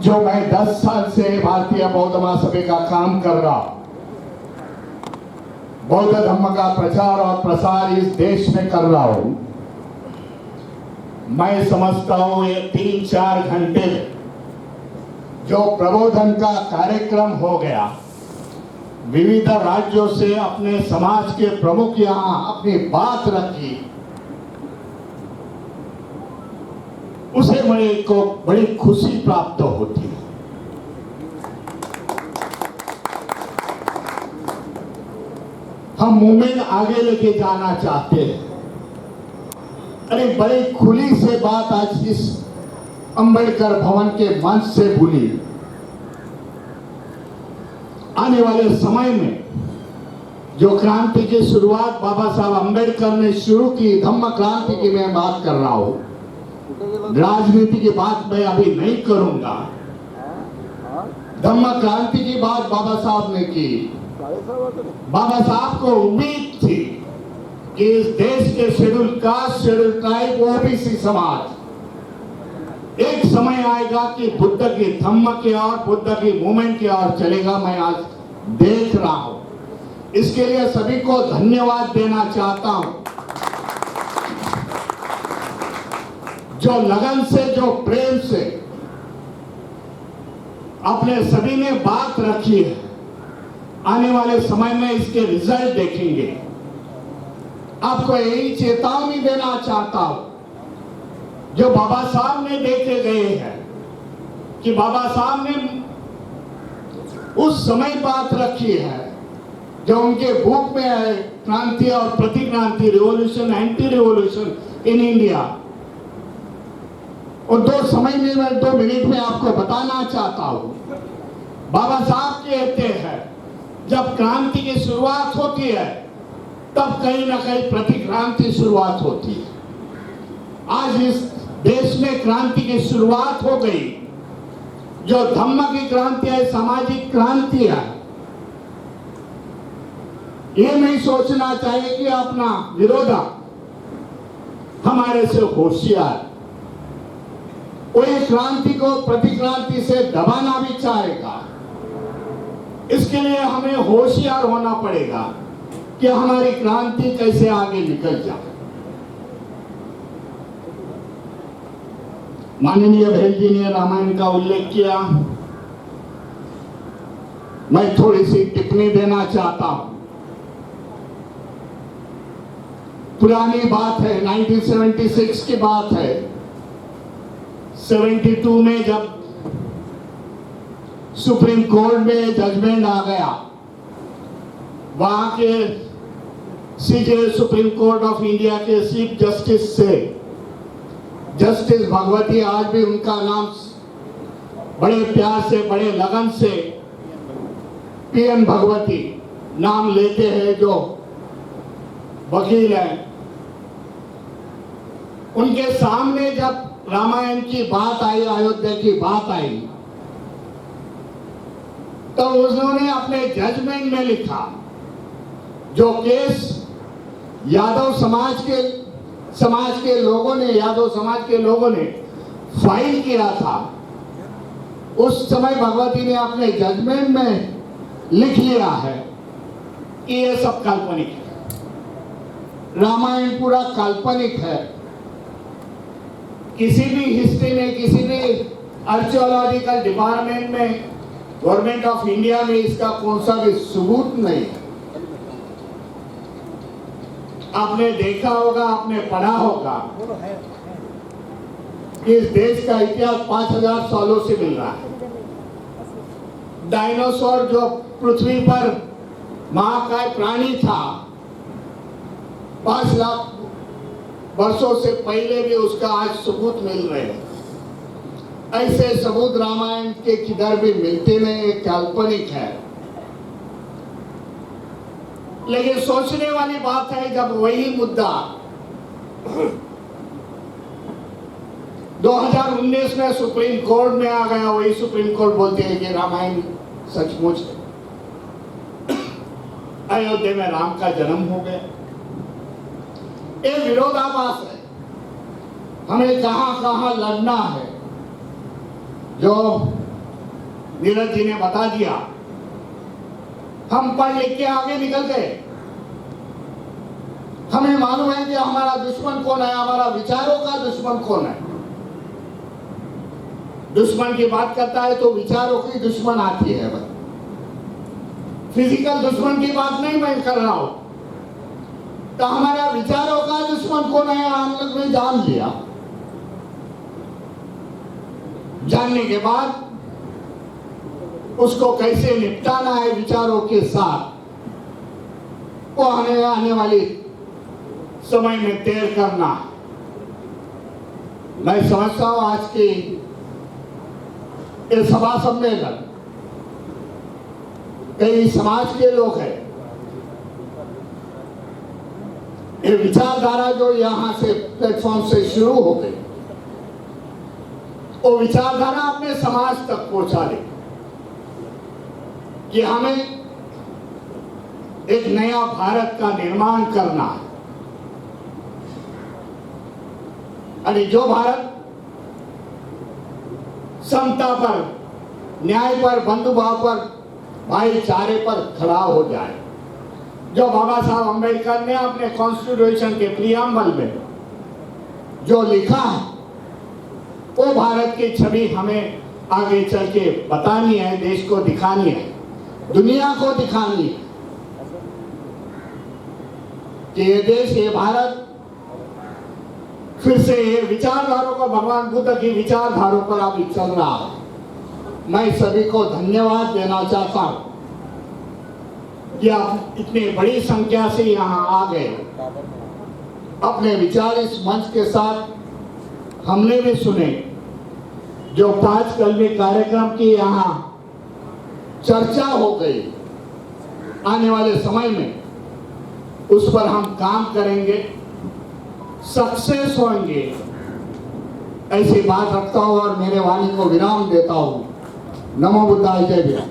जो मैं 10 साल से भारतीय बौद्ध महासभा का काम कर रहा हूं, बौद्ध धर्म का प्रचार और प्रसार इस देश में कर रहा हूं, मैं समझता हूं ये 3-4 घंटे में जो प्रबोधन का कार्यक्रम हो गया, विविध राज्यों से अपने समाज के प्रमुख यहां अपनी बात रखी, उसे मेरे को बड़ी खुशी प्राप्त होती है। हम मूवमेंट आगे लेके जाना चाहते हैं। अरे बड़ी खुली से बात आज इस अंबेडकर भवन के मंच से बोली। आने वाले समय में जो क्रांति की शुरुआत बाबा साहब अंबेडकर ने शुरू की, धम्म क्रांति की मैं बात कर रहा हूं। राजनीति की बात मैं अभी नहीं करूंगा। धम्म क्रांति की बात बाबा साहब ने की। बाबा साहब को उम्मीद थी कि इस देश के schedule caste, schedule tribe, OBC समाज एक समय आएगा कि बुद्ध की धम्म की ओर, बुद्ध की मूवमेंट की ओर चलेगा। मैं आज देख रहा हूं। इसके लिए सभी को धन्यवाद देना चाहता हूं, जो लगन से, जो प्रेम से अपने सभी ने बात रखी है। आने वाले समय में इसके रिजल्ट देखेंगे। आपको यही चेतावनी देना चाहता हूं, जो बाबा साहब ने देखे गए हैं कि बाबा साहब ने उस समय बात रखी है जो उनके बुक में है, क्रांति और प्रतिक्रांति, revolution, anti revolution in India. और 2 मिनट में आपको बताना चाहता हूं। बाबा साहब कहते हैं जब क्रांति की शुरुआत होती है तब कहीं ना कहीं प्रतिक्रांति शुरुआत होती है। आज इस देश में क्रांति की शुरुआत हो गई। जो धम्म की क्रांति है, सामाजिक क्रांति है। ये नहीं सोचना चाहिए कि अपना विरोधा हमारे से होशियार, कोई क्रांति को प्रतिक्रांति से दबाना भी चाहेगा। इसके लिए हमें होशियार होना पड़ेगा कि हमारी क्रांति कैसे आगे निकल जाए। माननीय बहन जी ने रामायण का उल्लेख किया। मैं थोड़ी सी टिप्पणी देना चाहता हूं। पुरानी बात है, 1976 की बात है। 72 में जब सुप्रीम कोर्ट में जजमेंट आ गया, वहां के सीजे, सुप्रीम कोर्ट ऑफ इंडिया के चीफ जस्टिस से, जस्टिस भगवती, आज भी उनका नाम बड़े प्यार से, बड़े लगन से पीएन भगवती नाम लेते हैं, जो वकील हैं। उनके सामने जब रामायण की बात आई, अयोध्या की बात आई, तो उन्होंने अपने जजमेंट में लिखा, जो केस यादव समाज के लोगों ने, यादव समाज के लोगों ने फाइल किया था, उस समय भगवती ने अपने जजमेंट में लिख लिया है कि ये सब काल्पनिक है। रामायण पूरा काल्पनिक है। किसी भी हिस्ट्री में, किसी भी आर्कियोलॉजिकल डिपार्टमेंट में, गवर्नमेंट ऑफ इंडिया में इसका कौन सा भी सबूत नहीं है। आपने देखा होगा, आपने पढ़ा होगा कि इस देश का इतिहास 5000 सालों से मिल रहा है। डायनासोर जो पृथ्वी पर महाकाय प्राणी था, 5 लाख वर्षों से पहले भी उसका आज सबूत मिल रहे हैं। ऐसे सबूत रामायण के किधर भी मिलते नहीं, काल्पनिक है। लेकिन सोचने वाली बात है, जब वही मुद्दा 2019 में सुप्रीम कोर्ट में आ गया, वही सुप्रीम कोर्ट बोलते हैं कि रामायण सचमुच है, अयोध्या में राम का जन्म हो गया। ये विरोधाभास है। हमें कहां कहां लड़ना है। जो नीरज जी ने बता दिया। हम पढ़ लिख के आगे निकल गए। हमें मालूम है कि हमारा दुश्मन कौन है, हमारा विचारों का दुश्मन कौन है। दुश्मन की बात करता है तो विचारों की दुश्मन आती है। फिजिकल दुश्मन की बात नहीं मैं कर रहा हूं। तो हमारा विचारों का दुश्मन कौन है हम लोग ने जान लिया। जानने के बाद उसको कैसे निपटाना है विचारों के साथ, वो आने वाली समय में तय करना। मैं समझता हूं आज की ये सभा सम्मेलन कई समाज के लोग हैं। ये विचारधारा जो यहां से प्लेटफॉर्म से शुरू हो गई, वो विचारधारा अपने समाज तक पहुंचा दे कि हमें एक नया भारत का निर्माण करना है। अरे जो भारत समता पर, न्याय पर, बंधुभाव पर, भाईचारे पर खड़ा हो जाए, जो बाबा साहब अम्बेडकर ने अपने कॉन्स्टिट्यूशन के प्रियम्बल में जो लिखा है, वो भारत की छवि हमें आगे चल के बतानी है, देश को दिखानी है, दुनिया को दिखानी है कि ये देश, ये भारत फिर से ये विचारधारों को, भगवान बुद्ध की विचारधारों पर अभी चल रहा है। मैं सभी को धन्यवाद देना चाहता हूं कि आप इतनी बड़ी संख्या से यहाँ आ गए। अपने विचार इस मंच के साथ हमने भी सुने। जो 5 कलमी कार्यक्रम की यहाँ चर्चा हो गई, आने वाले समय में उस पर हम काम करेंगे, सक्सेस होंगे, ऐसी बात रखता हूं और मेरे वाणी को विराम देता हूं। नमो बुद्धाय, जय भीम।